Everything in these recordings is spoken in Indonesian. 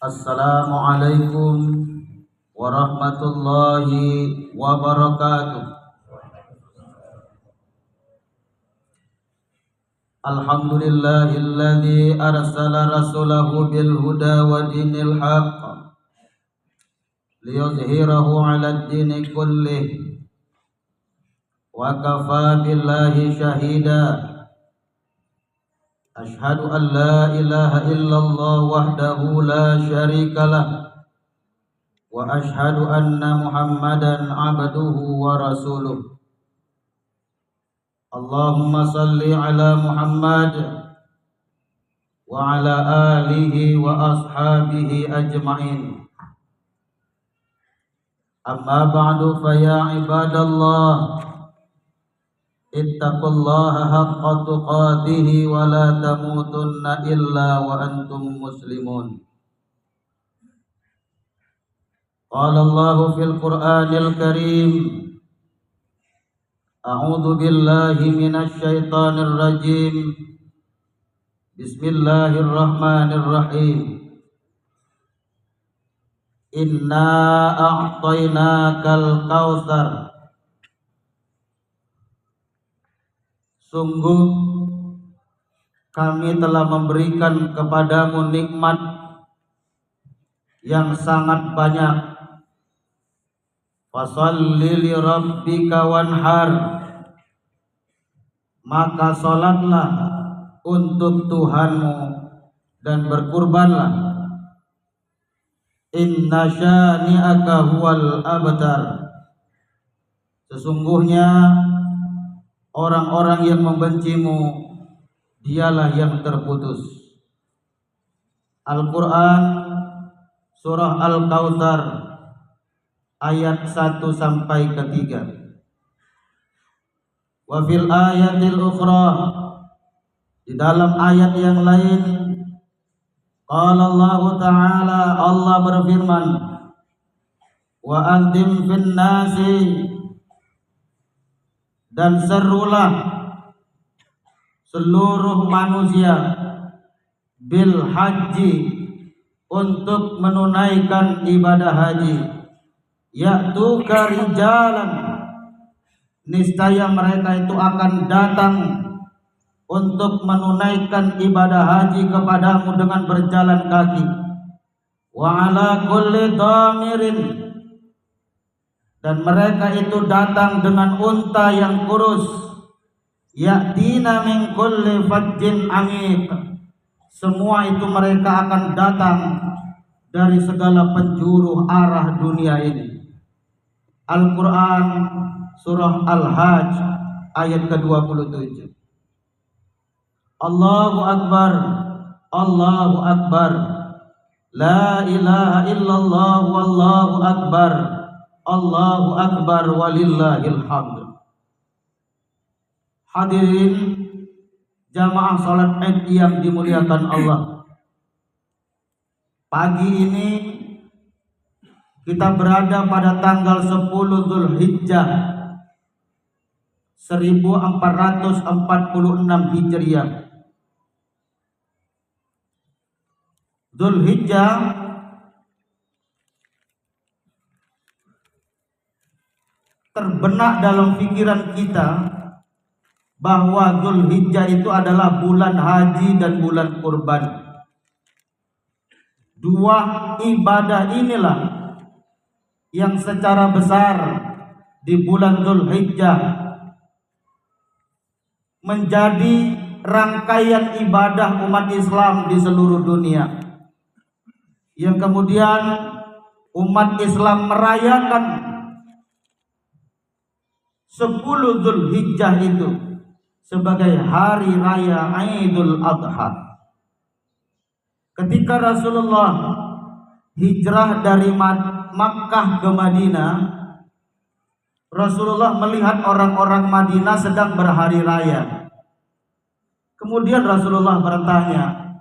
Assalamualaikum warahmatullahi wabarakatuh. Alhamdulillahilladzi arsala rasulahu bil huda wa dinil haqq liyuzhirahu 'alad dini kullih wa kafa billahi shahida. Ashhadu an la ilaha illallah wahdahu la syarika lah wa ashhadu anna Muhammadan abduhu wa rasuluh. Allahumma salli ala Muhammad wa ala alihi wa ashabihi ajma'in. Amma ba'du fa ya ibadallah, ittaqullaha haqqa tuqatih wa la tamutunna illa wa antum muslimun. Qala Allahu fil Qur'anil Karim, a'udzu billahi minasy syaithanir rajim. Bismillahirrahmanirrahim. Inna a'tainakal kautsar. Sungguh kami telah memberikan kepadamu nikmat yang sangat banyak. Fasholli li rabbika wanhar, maka salatlah untuk Tuhanmu dan berkurbanlah. Inna syani'aka huwal abtar. Sesungguhnya orang-orang yang membencimu dialah yang terputus. Al-Quran Surah Al-Kautsar ayat 1 sampai 3. Wa fil ayatil ukhra, di dalam ayat yang lain, qala Allah Ta'ala, Allah berfirman, wa andim fin nasi, dan serulah seluruh manusia bil haji, untuk menunaikan ibadah haji. Ya'tuka rijalan, niscaya mereka itu akan datang untuk menunaikan ibadah haji kepadamu dengan berjalan kaki. Wa ala kulli dhamirin, dan mereka itu datang dengan unta yang kurus. Ya'tina min kulli fajjin amiq, semua itu mereka akan datang dari segala penjuru arah dunia ini. Al-Quran Surah Al-Hajj ayat ke-27. Allahu Akbar, Allahu Akbar, la ilaha illallah wallahu akbar, Allahu Akbar walillahil hamd. Hadirin jamaah salat Id yang dimuliakan Allah, pagi ini kita berada pada tanggal 10 Dzulhijjah 1446 Hijriah. Dzulhijjah terbenak dalam pikiran kita bahwa Dzulhijjah itu adalah bulan haji dan bulan kurban. Dua ibadah inilah yang secara besar di bulan Dzulhijjah menjadi rangkaian ibadah umat Islam di seluruh dunia, yang kemudian umat Islam merayakan 10 Dzulhijjah itu sebagai hari raya Idul Adha. Ketika Rasulullah hijrah dari Makkah ke Madinah, Rasulullah melihat orang-orang Madinah sedang berhari raya. Kemudian Rasulullah bertanya,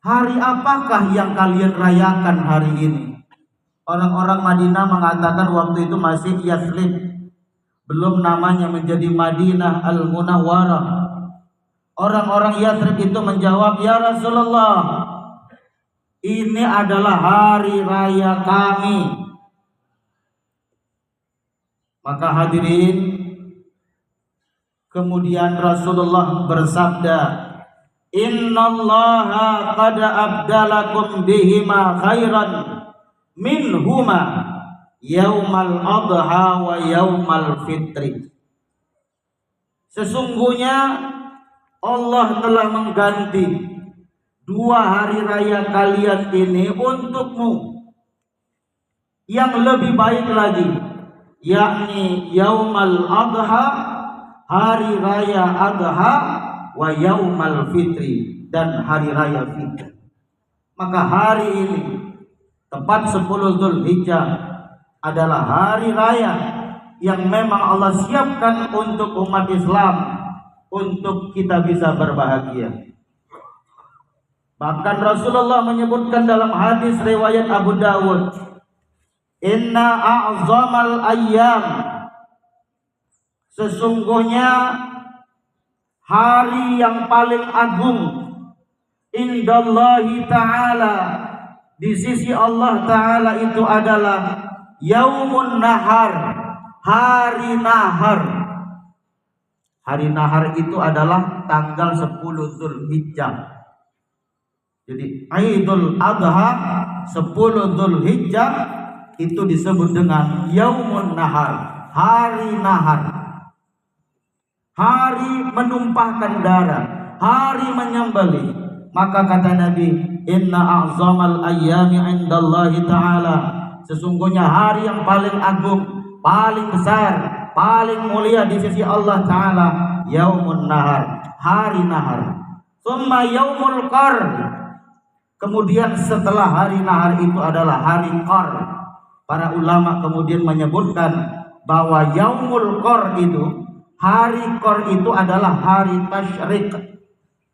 hari apakah yang kalian rayakan hari ini? Orang-orang Madinah mengatakan waktu itu masih Yathrib, belum namanya menjadi Madinah Al-Munawwarah. Orang-orang Yathrib itu menjawab, ya Rasulullah, ini adalah hari raya kami. Maka hadirin, kemudian Rasulullah bersabda, innallaha qad abdalakum bihima khairan minhuma yaumal adha wa yaumal fitri. Sesungguhnya Allah telah mengganti dua hari raya kalian ini untukmu yang lebih baik lagi, yakni yaumal adha, hari raya adha, wa yaumal fitri, dan hari raya fitri. Maka hari ini tepat 10 Dzulhijjah adalah hari raya yang memang Allah siapkan untuk umat Islam, untuk kita bisa berbahagia. Bahkan Rasulullah menyebutkan dalam hadis riwayat Abu Dawud, inna a'zamal ayyam, sesungguhnya hari yang paling agung indallahi ta'ala, di sisi Allah ta'ala itu adalah yaumun nahar, hari nahar. Hari nahar itu adalah tanggal 10 Dzulhijjah. Jadi Idul Adha 10 Dzulhijjah itu disebut dengan yaumun nahar, hari nahar. Hari menumpahkan darah, hari menyembelih. Maka kata Nabi, inna a'zamal ayyami indallahi ta'ala, sesungguhnya hari yang paling agung, paling besar, paling mulia di sisi Allah Ta'ala, yaumun nahar, hari nahar. Summa yaumul qar, kemudian setelah hari nahar itu adalah hari qar. Para ulama kemudian menyebutkan bahwa yaumul qar itu, hari qar itu adalah hari tasyrik,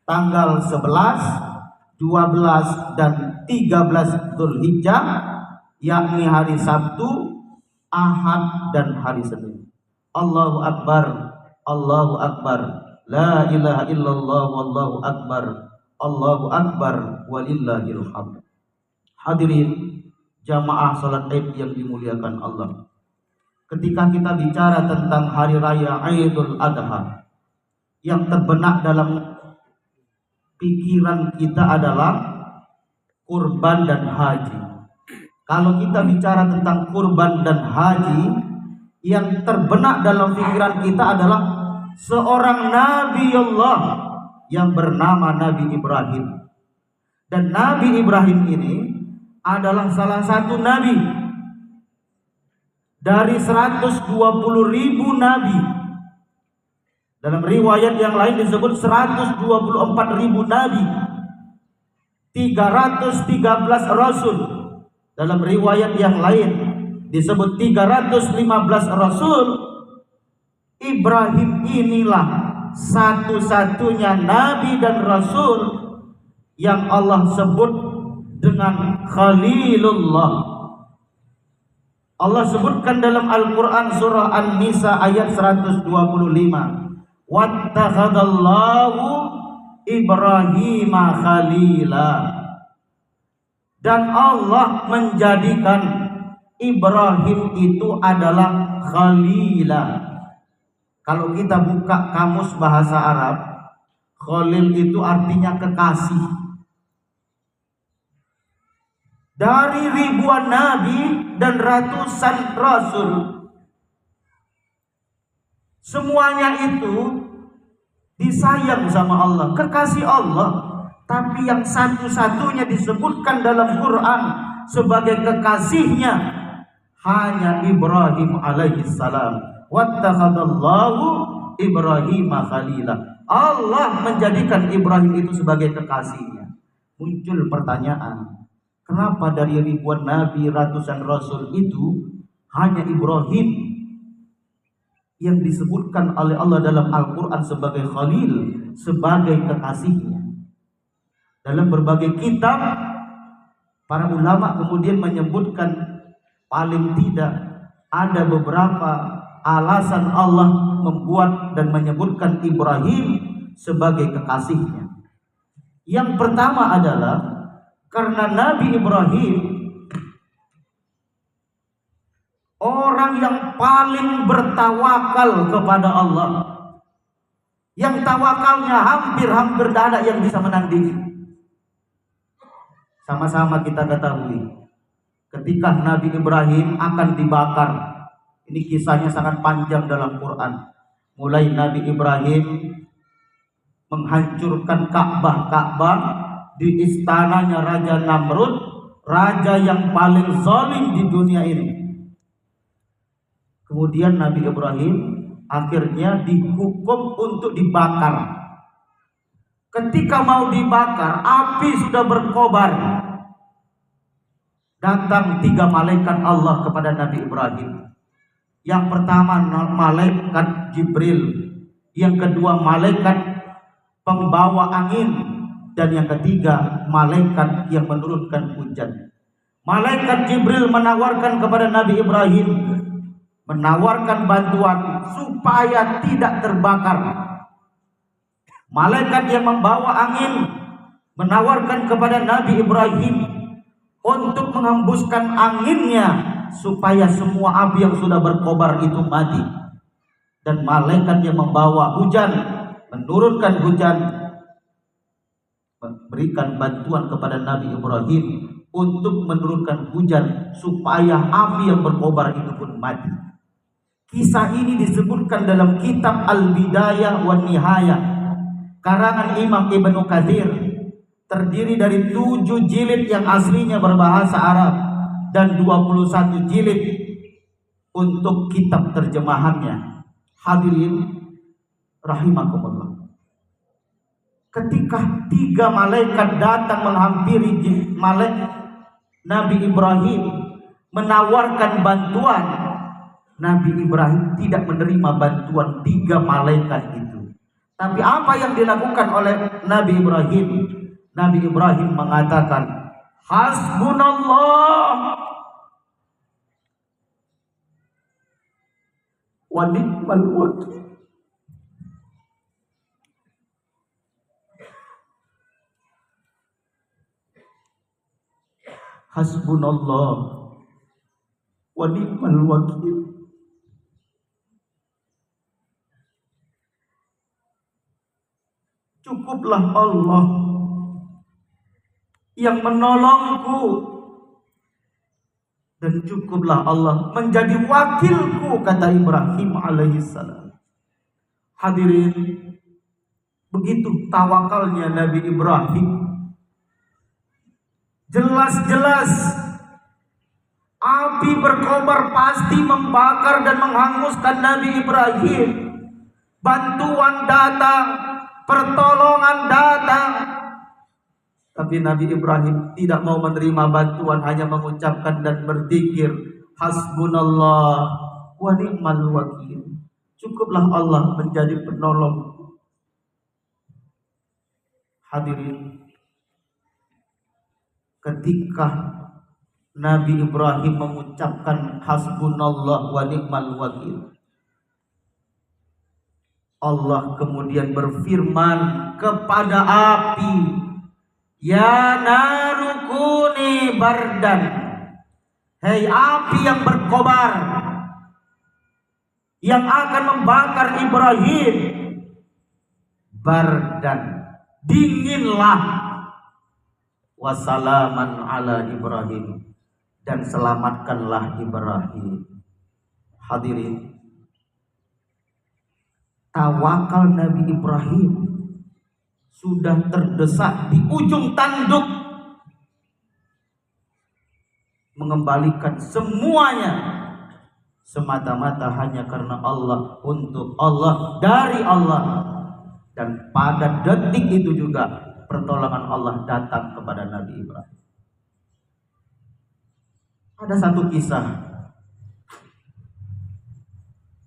tanggal 11, 12 dan 13 Dzulhijjah, yakni hari Sabtu, Ahad dan hari Senin. Allahu Akbar, Allahu Akbar, la ilaha illallah wallahu akbar, Allahu Akbar walillahil hamd. Hadirin jamaah salat Id yang dimuliakan Allah. Ketika kita bicara tentang hari raya Idul Adha, yang terbenak dalam pikiran kita adalah kurban dan haji. Kalau kita bicara tentang kurban dan haji, yang terbenak dalam pikiran kita adalah seorang Nabi Allah yang bernama Nabi Ibrahim. Dan Nabi Ibrahim ini adalah salah satu nabi dari 120.000 nabi. Dalam riwayat yang lain disebut 124.000 nabi, 313 rasul. Dalam riwayat yang lain disebut 315 rasul. Ibrahim inilah satu-satunya nabi dan rasul yang Allah sebut dengan Khalilullah. Allah sebutkan dalam Al-Quran surah An-Nisa ayat 125, wattakhadallahu Ibrahima khalila, dan Allah menjadikan Ibrahim itu adalah khalila. Kalau kita buka kamus bahasa Arab, khalil itu artinya kekasih. Dari ribuan nabi dan ratusan rasul, semuanya itu disayang sama Allah, kekasih Allah. Tapi yang satu-satunya disebutkan dalam Quran sebagai kekasihnya hanya Ibrahim alaihissalam. Wattakhadallahu Ibrahima khalila. Allah menjadikan Ibrahim itu sebagai kekasihnya. Muncul pertanyaan, kenapa dari ribuan nabi, ratusan rasul itu hanya Ibrahim yang disebutkan oleh Allah dalam Al-Quran sebagai Khalil, sebagai kekasihnya? Dalam berbagai kitab, para ulama kemudian menyebutkan paling tidak ada beberapa alasan Allah membuat dan menyebutkan Ibrahim sebagai kekasihnya. Yang pertama adalah Karena Nabi Ibrahim orang yang paling bertawakal kepada Allah, yang tawakalnya hampir-hampir tidak ada yang bisa menandingi. Sama-sama kita ketahui, ketika Nabi Ibrahim akan dibakar, ini kisahnya sangat panjang dalam Quran. Mulai Nabi Ibrahim menghancurkan Ka'bah di istananya Raja Namrud, raja yang paling zalim di dunia ini. Kemudian Nabi Ibrahim akhirnya dihukum untuk dibakar. Ketika mau dibakar, api sudah berkobar. Datang 3 malaikat Allah kepada Nabi Ibrahim. Yang pertama malaikat Jibril, yang kedua malaikat pembawa angin, dan yang ketiga malaikat yang menurunkan hujan. Malaikat Jibril menawarkan kepada Nabi Ibrahim, menawarkan bantuan supaya tidak terbakar. Malaikat yang membawa angin menawarkan kepada Nabi Ibrahim untuk menghembuskan anginnya supaya semua api yang sudah berkobar itu mati. Dan malaikat yang membawa hujan menurunkan hujan, memberikan bantuan kepada Nabi Ibrahim untuk menurunkan hujan supaya api yang berkobar itu pun mati. Kisah ini disebutkan dalam kitab Al-Bidayah wan Nihayah karangan Imam Ibnu Katsir, terdiri dari 7 jilid yang aslinya berbahasa Arab dan 21 jilid untuk kitab terjemahannya. Hadirin rahimakumullah. Ketika 3 malaikat datang menghampiri Nabi Ibrahim menawarkan bantuan, Nabi Ibrahim tidak menerima bantuan 3 malaikat itu. Tapi apa yang dilakukan oleh Nabi Ibrahim? Nabi Ibrahim mengatakan, hasbunallah wa ni'mal wakil. Hasbunallah wa ni'mal wakil. Cukuplah Allah yang menolongku, dan cukuplah Allah menjadi wakilku, kata Ibrahim alaihissalam. Hadirin, begitu tawakalnya Nabi Ibrahim. Jelas-jelas api berkobar pasti membakar dan menghanguskan Nabi Ibrahim. Bantuan datang, pertolongan datang, tapi Nabi Ibrahim tidak mau menerima bantuan, hanya mengucapkan dan berzikir, hasbunallah wa ni'mal wakil. Cukuplah Allah menjadi penolong. Hadirin, ketika Nabi Ibrahim mengucapkan hasbunallah wa ni'mal wakil, Allah kemudian berfirman kepada api, ya narukuni bardan, hei api yang berkobar yang akan membakar Ibrahim, bardan, dinginlah, wasalaman ala Ibrahim, dan selamatkanlah Ibrahim. Hadirin, tawakal Nabi Ibrahim sudah terdesak di ujung tanduk, mengembalikan semuanya semata-mata hanya karena Allah, untuk Allah, dari Allah. Dan pada detik itu juga pertolongan Allah datang kepada Nabi Ibrahim. Ada satu kisah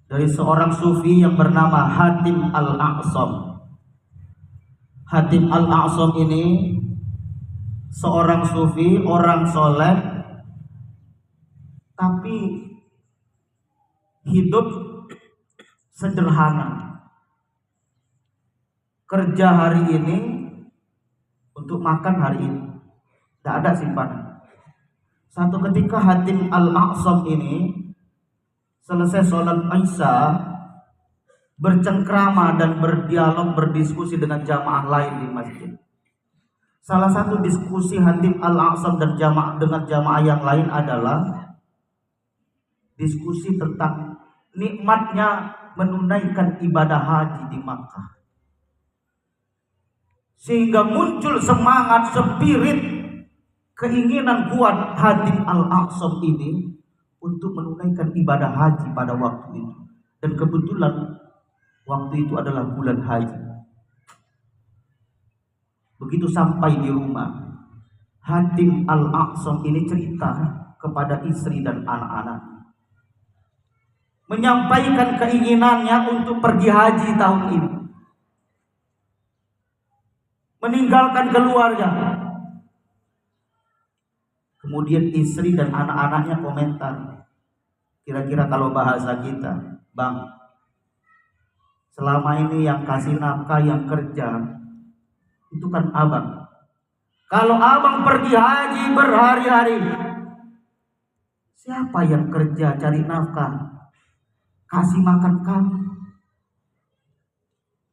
dari seorang sufi yang bernama Hatim Al-A'sam. Hatim Al-A'sam ini seorang sufi, orang soleh, tapi hidup sederhana. Kerja hari ini untuk makan hari ini, Tidak ada simpanan. Satu ketika Hatim Al-A'sam ini selesai sholat Isya, bercengkrama dan berdialog, berdiskusi dengan jamaah lain di masjid. Salah satu diskusi Hatim Al-A'sam dan dengan jamaah yang lain adalah diskusi tentang nikmatnya menunaikan ibadah haji di Makkah. Sehingga muncul semangat, spirit, keinginan kuat Hatim Al-A'sam ini untuk menunaikan ibadah haji pada waktu itu. Dan kebetulan waktu itu adalah bulan haji. Begitu sampai di rumah, Hatim Al-A'sam ini cerita kepada istri dan anak-anak, menyampaikan keinginannya untuk pergi haji tahun ini, meninggalkan keluarga. Kemudian istri dan anak-anaknya komentar, kira-kira kalau bahasa kita, Bang, selama ini yang kasih nafkah, yang kerja, itu kan abang. Kalau abang pergi haji berhari-hari, siapa yang kerja cari nafkah, kasih makan kami?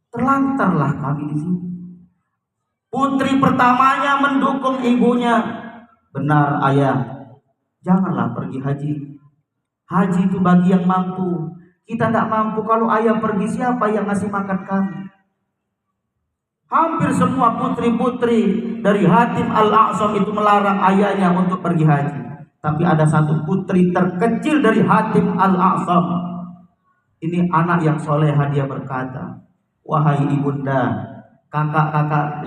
Terlantarlah kami di sini. Putri pertamanya mendukung ibunya. Benar ayah, janganlah pergi haji. Haji itu bagi yang mampu. Kita tidak mampu, kalau ayah pergi siapa yang ngasih makan kami? Hampir semua putri-putri dari Hatim Al-A'sam itu melarang ayahnya untuk pergi haji. Tapi ada satu putri terkecil dari Hatim Al-A'sam. Ini anak yang soleha, dia berkata, wahai ibunda, kakak-kakak,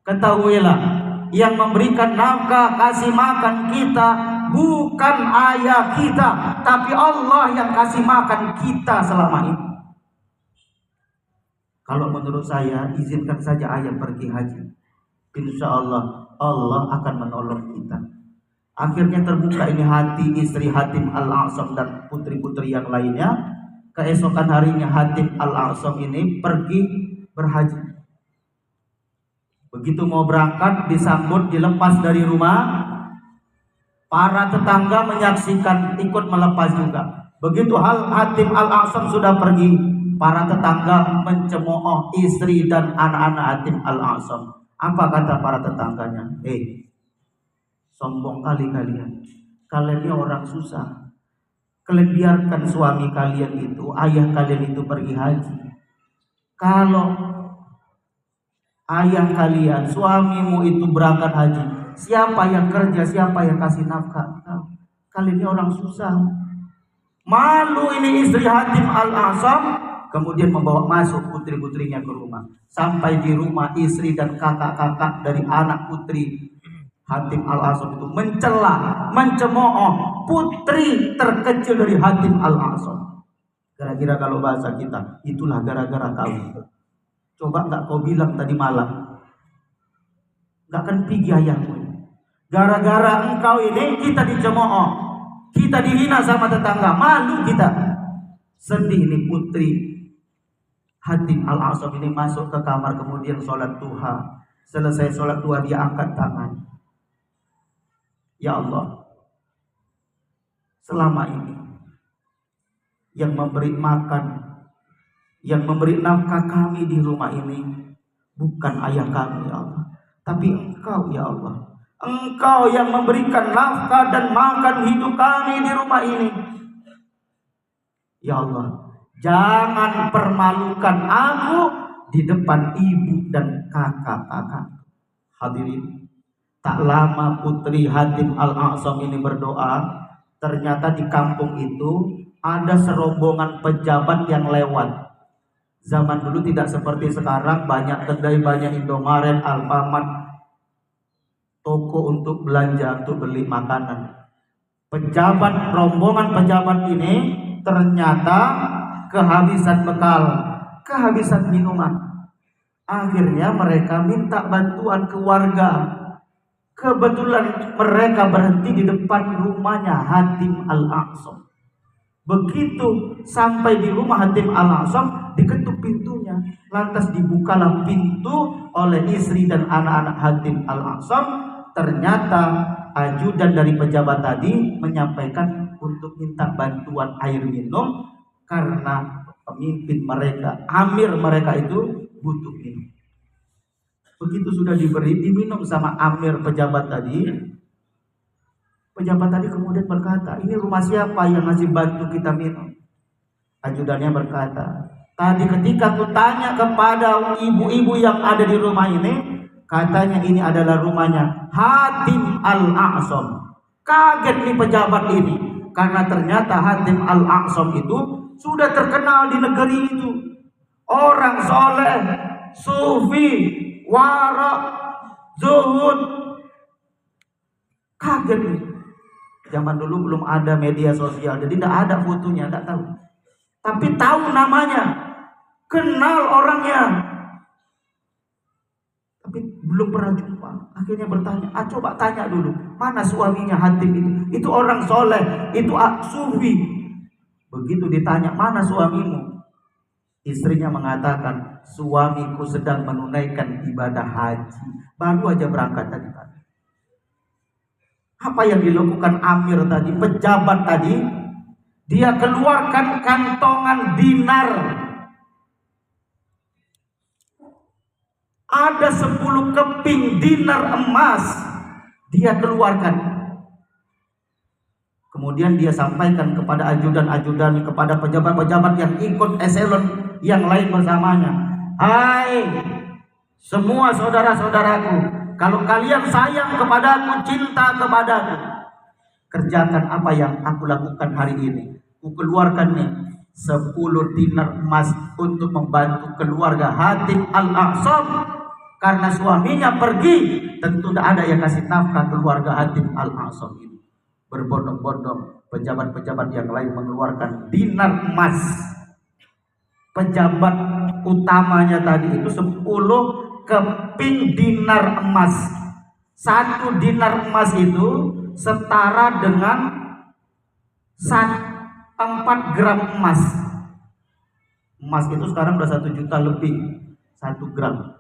ketahuilah, yang memberikan nafkah, kasih makan kita bukan ayah kita, tapi Allah yang kasih makan kita selama ini. Kalau menurut saya, izinkan saja ayah pergi haji. Insya Allah, Allah akan menolong kita. Akhirnya terbuka ini hati istri Hatim Al-A'sam dan putri-putri yang lainnya. Keesokan harinya Hatim Al-A'sam ini pergi berhaji. Begitu mau berangkat, disambut, dilepas dari rumah. Para tetangga menyaksikan, ikut melepas juga. Begitu Hatim Al-A'sam sudah pergi, para tetangga mencemooh istri dan anak-anak Hatim Al-A'sam. Apa kata para tetangganya? Sombong kali kalian. Kalian ini orang susah. Kalian biarkan suami kalian itu, ayah kalian itu pergi haji. Kalau ayah kalian, suamimu itu berangkat haji, siapa yang kerja, siapa yang kasih nafkah? Kalian ini orang susah. Malu ini istri Hatim Al-A'sam, kemudian membawa masuk putri-putrinya ke rumah. Sampai di rumah, istri dan kakak-kakak dari anak putri Hatim Al-A'sam itu mencela, mencemooh putri terkecil dari Hatim Al-A'sam. Kira-kira kalau bahasa kita, itulah gara-gara kau. Coba enggak kau bilang tadi malam, enggak akan pergi ayahmu. Gara-gara engkau ini kita dicemooh, kita dihina sama tetangga, malu kita. Sedih nih putri Hatim Al-A'sam ini masuk ke kamar, kemudian sholat duha. Selesai sholat duha dia angkat tangan. Ya Allah, selama ini yang memberi makan, yang memberi nafkah kami di rumah ini bukan ayah kami ya Allah, tapi Engkau ya Allah. Engkau yang memberikan nafkah dan makan hidup kami di rumah ini. Ya Allah, jangan permalukan aku di depan ibu dan kakak-kakak. Hadirin, tak lama putri Hatim Al-A'sam ini berdoa. Ternyata di kampung itu ada serombongan pejabat yang lewat. Zaman dulu tidak seperti sekarang, banyak kedai, banyak Indomaret, Alfamart, toko untuk belanja, untuk beli makanan. Rombongan pejabat ini ternyata kehabisan bekal, kehabisan minuman. Akhirnya mereka minta bantuan ke warga. Kebetulan mereka berhenti di depan rumahnya Hatim Al-A'sam. Begitu sampai di rumah Hatim Al-A'sam, diketuk pintunya. Lantas dibukalah pintu oleh istri dan anak-anak Hatim Al-A'sam. ternyata ajudan dari pejabat tadi menyampaikan untuk minta bantuan air minum karena pemimpin mereka, amir mereka itu butuh minum. Begitu sudah diberi, diminum sama amir pejabat tadi. Pejabat tadi kemudian berkata, ini rumah siapa yang ngasih bantu kita minum? Ajudannya berkata, tadi ketika aku tanya kepada ibu-ibu yang ada di rumah ini, katanya ini adalah rumahnya Hatim Al-A'sam. Kaget nih pejabat ini, karena ternyata Hatim Al-A'sam itu sudah terkenal di negeri itu. Orang soleh, sufi, wara, zuhud. Kaget nih. Zaman dulu belum ada media sosial, jadi tidak ada fotonya, tidak tahu. Tapi tahu namanya, kenal orangnya. Tapi belum pernah jumpa. Akhirnya bertanya, coba tanya dulu, mana suaminya Hatim itu? Itu orang soleh, itu sufi. Begitu ditanya, mana suamimu? Istrinya mengatakan, suamiku sedang menunaikan ibadah haji. Baru aja berangkat tadi pagi. Apa yang dilakukan amir tadi, pejabat tadi? Dia keluarkan kantongan dinar. Ada 10 keping dinar emas. Dia keluarkan. Kemudian dia sampaikan kepada ajudan-ajudan, kepada pejabat-pejabat yang ikut eselon yang lain bersamanya. Hai semua saudara-saudaraku, kalau kalian sayang kepadaku, cinta kepadaku, kerjakan apa yang aku lakukan hari ini. Aku keluarkan nih 10 dinar emas untuk membantu keluarga Hatim Al-A'sam. Karena suaminya pergi, tentu tidak ada yang kasih nafkah keluarga Hatim Al-A'sam ini. Berbondong-bondong pejabat-pejabat yang lain mengeluarkan dinar emas. Pejabat utamanya tadi itu 10 keping dinar emas. 1 dinar emas itu setara dengan 4 gram emas. Emas itu sekarang udah 1 juta lebih 1 gram.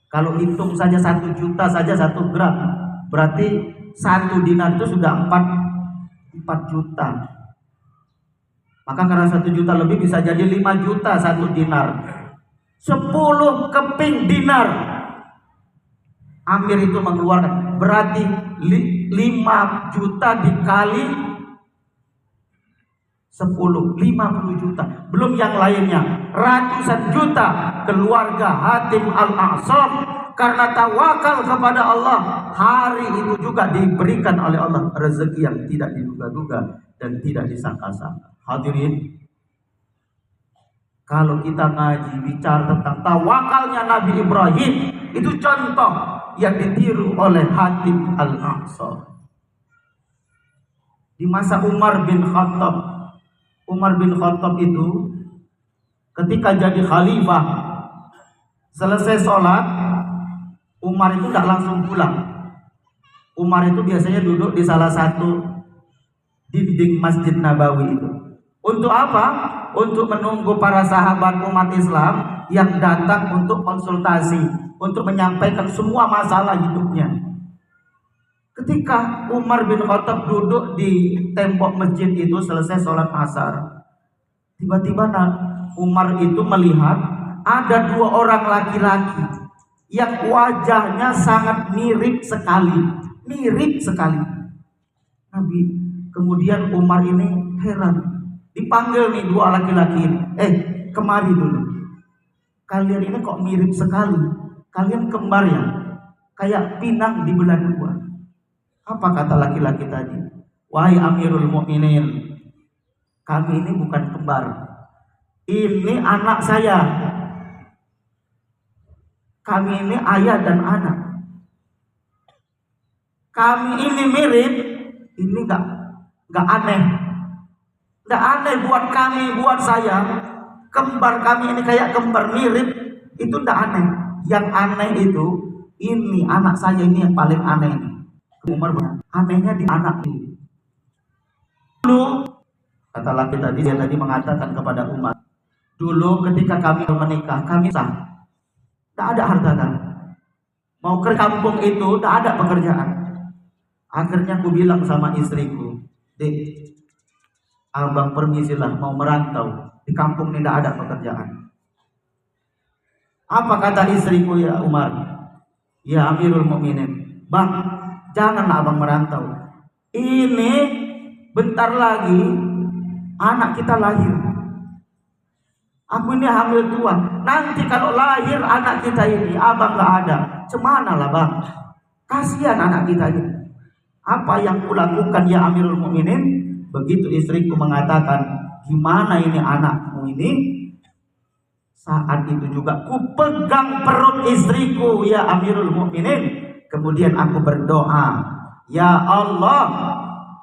Kalau hitung saja 1 juta saja 1 gram, berarti 1 dinar itu sudah 4 juta. Maka karena 1 juta lebih bisa jadi 5 juta 1 dinar. 10 keping dinar. Amir itu mengeluarkan, berarti 5 juta dikali 10, 50 juta. Belum yang lainnya, ratusan juta keluarga Hatim Al-A'sam karena tawakal kepada Allah. Hari itu juga diberikan oleh Allah rezeki yang tidak diduga-duga dan tidak disangka-sangka. Hadirin, kalau kita ngaji bicara tentang tawakalnya Nabi Ibrahim, itu contoh yang ditiru oleh Hatim Al-A'sam. Di masa Umar bin Khattab, Umar bin Khattab itu ketika jadi khalifah, selesai sholat, Umar itu tidak langsung pulang. Umar itu biasanya duduk di salah satu dinding Masjid Nabawi itu. Untuk apa? Untuk menunggu para sahabat umat Islam yang datang untuk konsultasi, untuk menyampaikan semua masalah hidupnya. Ketika Umar bin Khattab duduk di tembok masjid itu selesai sholat asar, tiba-tiba Umar itu melihat ada 2 orang laki-laki yang wajahnya sangat mirip sekali. Nabi, kemudian Umar ini heran, dipanggil nih 2 laki-laki ini, kemari dulu. Kalian ini kok mirip sekali? Kalian kembar ya? Kayak pinang dibelah 2. Apa kata laki-laki tadi? Wahai Amirul Mukminin, kami ini bukan kembar. Ini anak saya. Kami ini ayah dan anak. Kami ini mirip. Ini enggak aneh. Enggak aneh buat kami, buat saya. Kembar kami ini kayak kembar mirip, itu enggak aneh. Yang aneh itu, ini anak saya ini yang paling aneh. Umar bilang, anehnya di anak ini. Dulu, kata laki tadi, dia tadi mengatakan kepada Umar, dulu ketika kami menikah, kami sah, tak ada harta kan. Mau ke kampung itu, tak ada pekerjaan. Akhirnya aku bilang sama istriku, "Dek, abang permisilah mau merantau. Di kampung ini tidak ada pekerjaan." Apa kata istriku, ya Umar? "Ya Amirul Mukminin, Bang, janganlah abang merantau. Ini bentar lagi anak kita lahir. Aku ini hamil tua. Nanti kalau lahir anak kita ini abang gak ada, cemana lah bang? Kasihan anak kita ini. Apa yang kulakukan ya Amirul Mukminin?" Begitu istriku mengatakan, "Gimana ini anakmu ini?" Saat itu juga ku pegang perut istriku ya Amirul Mukminin. Kemudian aku berdoa, "Ya Allah,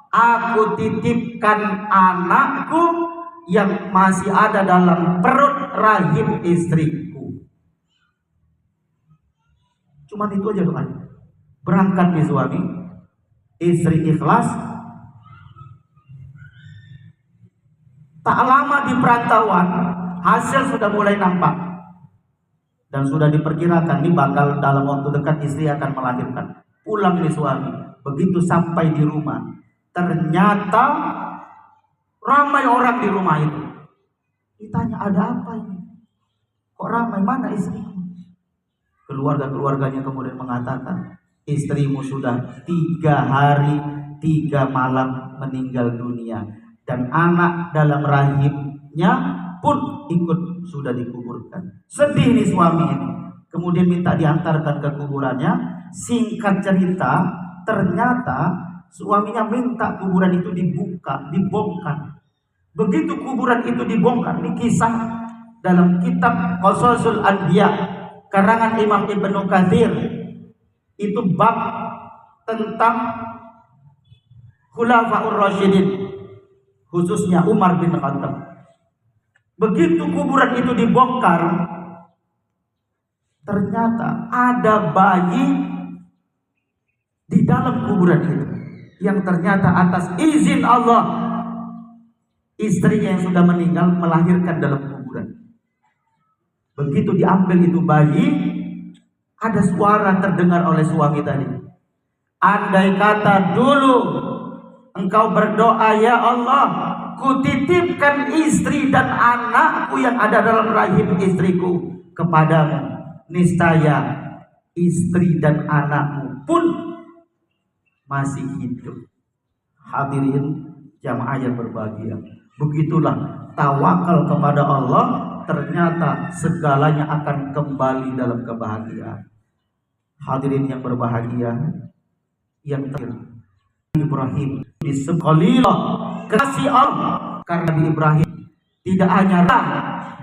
aku titipkan anakku yang masih ada dalam perut rahim istriku." Cuma itu aja doa. Berangkat nih suami, istri ikhlas. Tak lama di perantauan, hasil sudah mulai nampak dan sudah diperkirakan ini bakal dalam waktu dekat istri akan melahirkan. Pulang nih suami, begitu sampai di rumah, ternyata ramai orang di rumah itu. Ditanya, "Ada apa ini? Kok ramai? Mana istrimu?" Keluarganya kemudian mengatakan, "Istrimu sudah 3 hari 3 malam meninggal dunia, dan anak dalam rahimnya pun ikut sudah dikuburkan." Sedih nih suami ini. Kemudian minta diantarkan ke kuburannya. Singkat cerita, ternyata suaminya minta kuburan itu dibongkar. Begitu kuburan itu dibongkar, ini kisah dalam kitab Qasasul Anbiya karangan Imam Ibnu Katsir. Itu bab tentang Khulafaur Rasyidin, khususnya Umar bin Khattab. Begitu kuburan itu dibongkar, ternyata ada bayi di dalam kuburan itu, yang ternyata atas izin Allah istrinya yang sudah meninggal melahirkan dalam kuburan. Begitu diambil itu bayi, ada suara terdengar oleh suami tadi, "Andai kata dulu engkau berdoa, ya Allah, kutitipkan istri dan anakku yang ada dalam rahim istriku kepadamu, niscaya istri dan anakmu pun masih hidup." Hadirin jamaah yang berbahagia, begitulah tawakal kepada Allah, ternyata segalanya akan kembali dalam kebahagiaan. Hadirin yang berbahagia, yang terakhir, Ibrahim disebut kasih Allah karena Nabi Ibrahim tidak hanya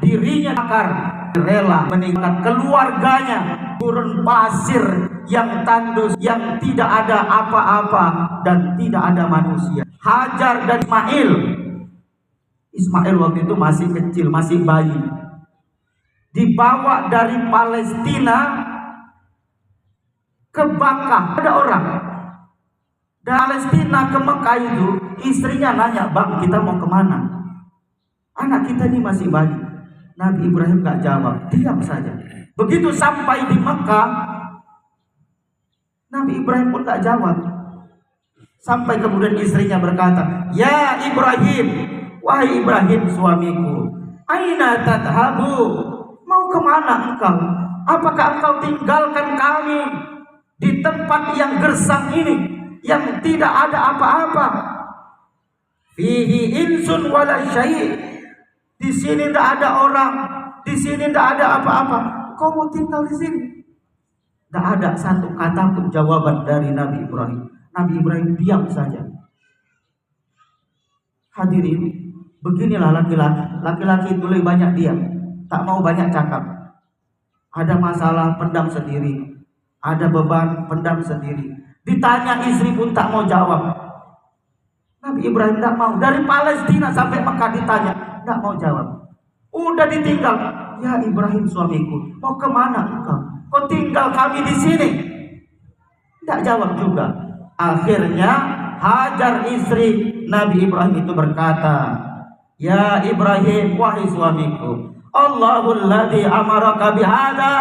dirinya bakar, rela meninggalkan keluarganya turun pasir yang tandus, yang tidak ada apa-apa dan tidak ada manusia. Hajar dan Ismail waktu itu masih kecil, masih bayi, dibawa dari Palestina ke Makkah. Ada orang dari Palestina ke Mekah itu, istrinya nanya, "Bang, kita mau kemana? Anak kita ini masih bayi." Nabi Ibrahim gak jawab, diam saja. Begitu sampai di Mekah, Nabi Ibrahim pun gak jawab. Sampai kemudian istrinya berkata, "Ya Ibrahim, wahai Ibrahim suamiku, aina tadhabu? Mau kemana engkau? Apakah engkau tinggalkan kami di tempat yang gersang ini, yang tidak ada apa-apa? Fihi insun wala syai'. Di sini tidak ada orang, di sini tidak ada apa-apa. Kau mau tinggal di sini?" Tidak ada satu kata pun jawaban dari Nabi Ibrahim. Nabi Ibrahim diam saja. Hadirin, beginilah laki-laki. Laki-laki itu lebih banyak diam, tak mau banyak cakap. Ada masalah, pendam sendiri. Ada beban, pendam sendiri. Ditanya istri pun tak mau jawab. Nabi Ibrahim tak mau. Dari Palestina sampai Mekah ditanya, tak mau jawab. Udah ditinggal. "Ya Ibrahim suamiku, mau kemana engkau? Kau tinggal kami di sini?" Tidak jawab juga. Akhirnya Hajar istri Nabi Ibrahim itu berkata, "Ya Ibrahim, wahai suamiku, Allahul ladzi amaraka bihada."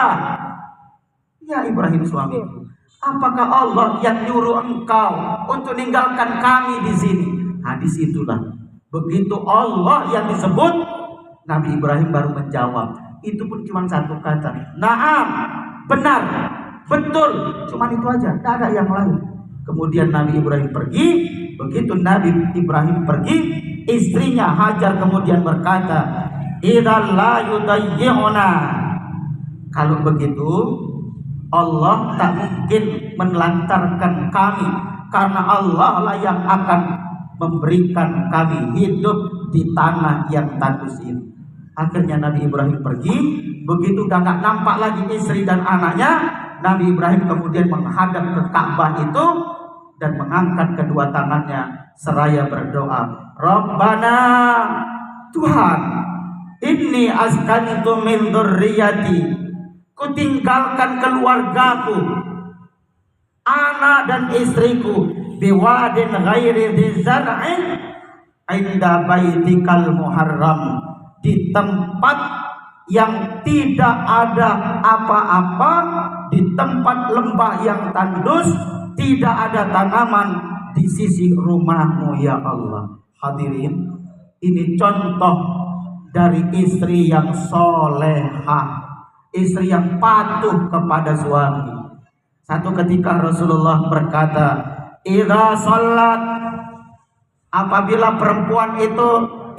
Ya Ibrahim suamiku, Apakah Allah yang nyuruh engkau untuk meninggalkan kami di sini? Nah, disitulah begitu Allah yang disebut, Nabi Ibrahim baru menjawab. Itu pun cuma satu kata, naam, benar, betul, cuma itu aja, tidak ada yang lain. Kemudian Nabi Ibrahim pergi. Begitu Nabi Ibrahim pergi, istrinya Hajar kemudian berkata, idza la yudayyi'una, kalau begitu Allah tak mungkin menelantarkan kami, karena Allah lah yang akan memberikan kami hidup di tanah yang tandus ini. Akhirnya Nabi Ibrahim pergi. Begitu udah gak nampak lagi istri dan anaknya, Nabi Ibrahim kemudian menghadap ke Ka'bah itu dan mengangkat kedua tangannya seraya berdoa, Rabbana, Tuhan, inni askantu min dzurriyyati, kutinggalkan keluargaku, anak dan istriku, biwadin ghairi dzar'in inda baitikal muharram, di tempat yang tidak ada apa-apa, di tempat lembah yang tandus, tidak ada tanaman di sisi rumahmu ya Allah. Hadirin, ini contoh dari istri yang solehah, istri yang patuh kepada suami. Satu ketika Rasulullah berkata, idza sholat, apabila perempuan itu,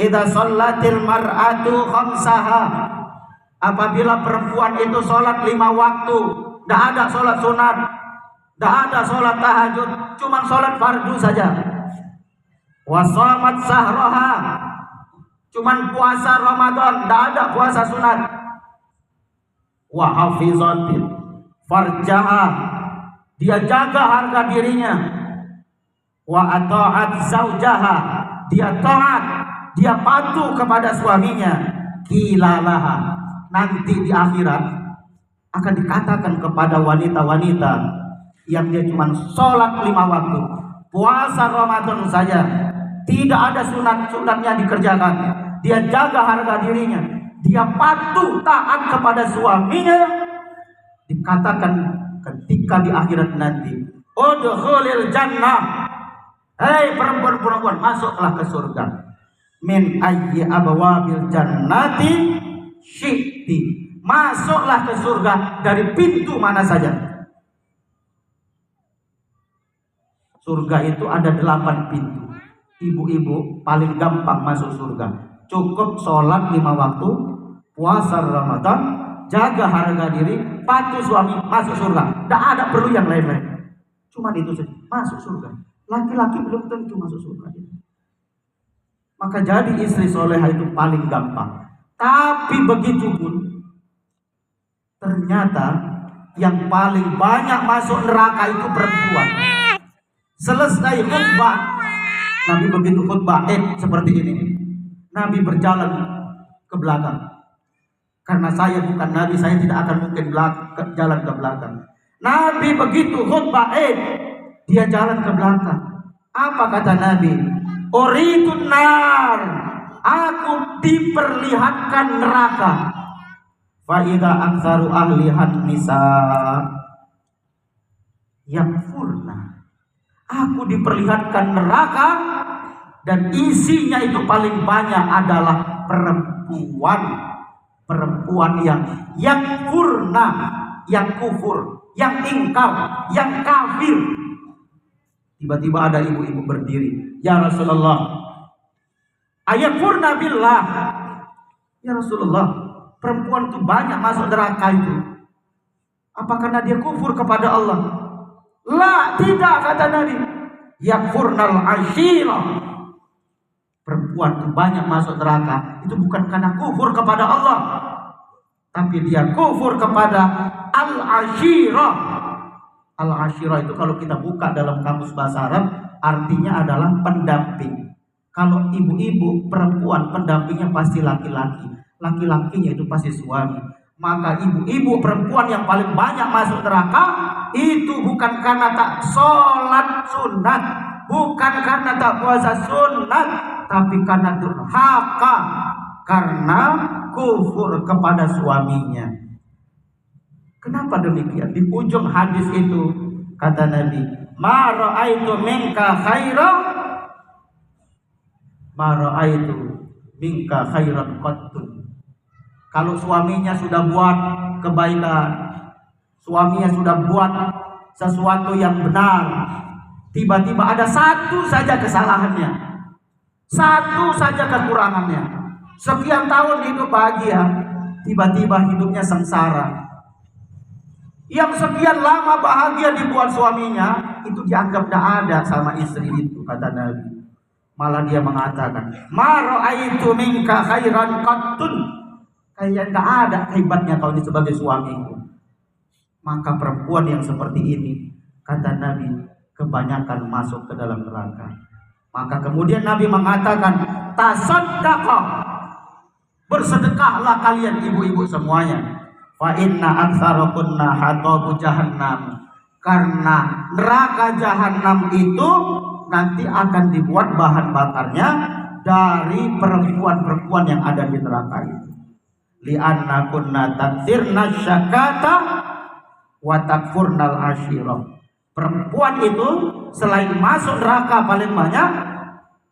idza sholatil mar'atu khamsaha, apabila perempuan itu sholat 5 waktu, tidak ada sholat sunat, tidak ada sholat tahajud, cuma sholat fardu saja. Wasamat sahroha, cuma puasa Ramadan, tidak ada puasa sunat. Wa hafizatil farjaha, dia jaga harga dirinya. Wa ata'at zaujaha, dia taat, dia patuh kepada suaminya. Kilalaha, nanti di akhirat akan dikatakan kepada wanita-wanita yang dia cuma sholat 5 waktu, puasa Ramadan saja, tidak ada sunat-sunatnya dikerjakan, dia jaga harga dirinya, dia patuh taat kepada suaminya, dikatakan ketika di akhirat nanti, udkhulil jannah, hei perempuan-perempuan, masuklah ke surga, min ayyi abwabil jannati syi'ti, masuklah ke surga dari pintu mana saja. Surga itu ada 8 pintu. Ibu-ibu paling gampang masuk surga, cukup sholat 5 waktu, puasa Ramadan, jaga harga diri, patuh suami, masuk surga. Tidak ada perlu yang lain-lain, cuma itu saja, masuk surga. Laki-laki belum tentu masuk surga. Maka jadi istri soleha itu paling gampang. Tapi begitu pun, ternyata yang paling banyak masuk neraka itu perempuan. Selesai khutbah, Nabi begitu khutbah seperti ini, Nabi berjalan ke belakang. Karena saya bukan Nabi, saya tidak akan mungkin jalan ke belakang. Nabi begitu khutbah dia jalan ke belakang. Apa kata Nabi? Uridun nar, aku diperlihatkan neraka. Fa idza aktsaru ahlihan nisa yakfurna, aku diperlihatkan neraka dan isinya itu paling banyak adalah perempuan yang yakfurna, yang kufur, yang ingkar, yang kafir. Tiba-tiba ada ibu-ibu berdiri, ya Rasulullah, ayakfurna billah, ya Rasulullah, perempuan itu banyak masuk neraka itu, apa karena dia kufur kepada Allah? La, tidak, kata Nabi. Yakfurnal ashirah, perempuan itu banyak masuk neraka itu bukan karena kufur kepada Allah, tapi dia kufur kepada al-ashirah. Al-ashirah itu kalau kita buka dalam kamus bahasa Arab, artinya adalah pendamping. Kalau ibu-ibu, perempuan, pendampingnya pasti laki-laki, laki-lakinya itu pasti suami. Maka ibu-ibu perempuan yang paling banyak masuk neraka itu bukan karena tak sholat sunat, bukan karena tak puasa sunat, tapi karena durhaka, karena kufur kepada suaminya. Kenapa demikian? Di ujung hadis itu Kata Nabi, ma ra'aitu minka khairan, ma ra'aitu minka khairan qattun. Kalau suaminya sudah buat kebaikan, suaminya sudah buat sesuatu yang benar, tiba-tiba ada satu saja kesalahannya, satu saja kekurangannya, sekian tahun hidup bahagia, tiba-tiba hidupnya sengsara. Yang sekian lama bahagia dibuat suaminya, itu dianggap tidak ada sama istri itu, kata Nabi. Malah dia mengatakan, ma ra'aitu minka khairan qattun. Kayak tidak ada hebatnya kau ini sebagai suamiku. Maka perempuan yang seperti ini, kata Nabi, kebanyakan masuk ke dalam neraka. Maka kemudian Nabi mengatakan, tasaddaqa, bersedekahlah kalian ibu-ibu semuanya. Fa inna aktsarakunna hatabu jahannam, karena neraka jahanam itu nanti akan dibuat bahan bakarnya dari perempuan-perempuan yang ada di neraka itu. Li'anna kunna takthirna syakata wa takfurnal ashirah. Perempuan itu selain masuk neraka paling banyak,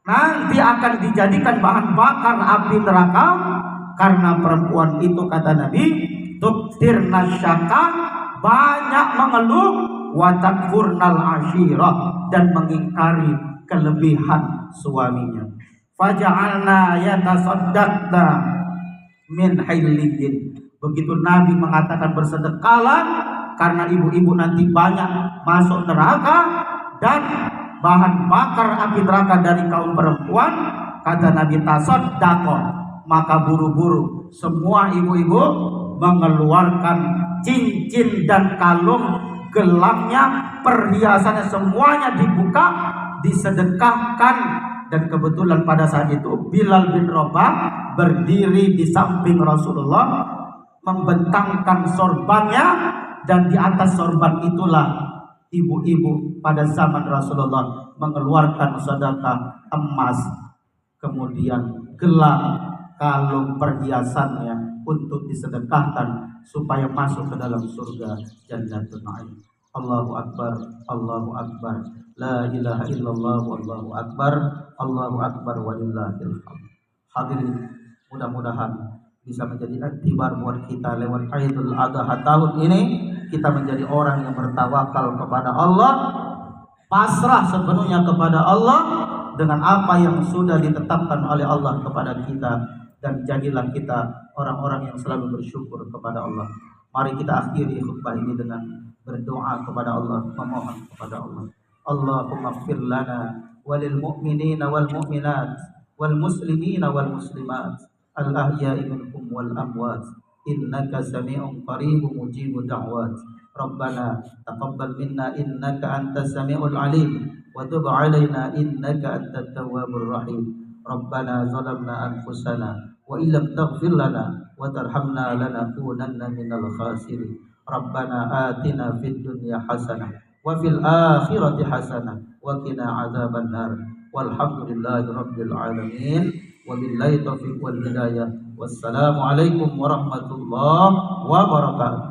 nanti akan dijadikan bahan bakar api neraka, karena perempuan itu, kata Nabi, tuktirna syaka, banyak mengeluh, wa takfurnal ashirah, dan mengingkari kelebihan suaminya. Faja'alna yatasaddaqna min hailiyin. Begitu Nabi mengatakan bersedekahlah, karena ibu-ibu nanti banyak masuk neraka dan bahan bakar api neraka dari kaum perempuan, kata Nabi, tasaddaqah, maka buru-buru semua ibu-ibu mengeluarkan cincin dan kalung, gelamnya, perhiasannya, semuanya dibuka, disedekahkan. Dan kebetulan pada saat itu Bilal bin Rabah berdiri di samping Rasulullah, membentangkan sorbannya, dan di atas sorban itulah ibu-ibu pada zaman Rasulullah mengeluarkan sedekah emas, kemudian gelam, kalung, perhiasannya untuk disedekahkan supaya masuk ke dalam surga Jannatul Na'im. Allahu Akbar, Allahu Akbar, la ilaha illallah, wallahu akbar, Allahu Akbar, walillahil hamd. Hadirin, mudah-mudahan bisa menjadi iktibar buat kita lewat Idul Adha tahun ini, kita menjadi orang yang bertawakal kepada Allah, pasrah sepenuhnya kepada Allah dengan apa yang sudah ditetapkan oleh Allah kepada kita, dan jadilah kita orang-orang yang selalu bersyukur kepada Allah. Mari kita akhiri khutbah ini dengan berdoa kepada Allah, memohon kepada Allah. Allahumma ighfir lana walil mu'minina wal mu'minat wal muslimina wal muslimat al ahya'i minhum wal amwat innaka sami'un qaribun mujibud da'wat. Rabbana taqabbal minna innaka antas sami'ul alim wa tub 'alaina innaka antat tawwabur rahim. Rabbana zalamna anfusana wa illam taghfir lana wa tarhamna lanakunanna minal khasirin. Rabbana atina fid dunya hasanah wa fil akhirati hasanah wa qina adzaban nar. Walhamdulillahi rabbil alamin. Wabillahi taufiq wal hidayah. Wassalamu alaikum warahmatullahi wabarakatuh.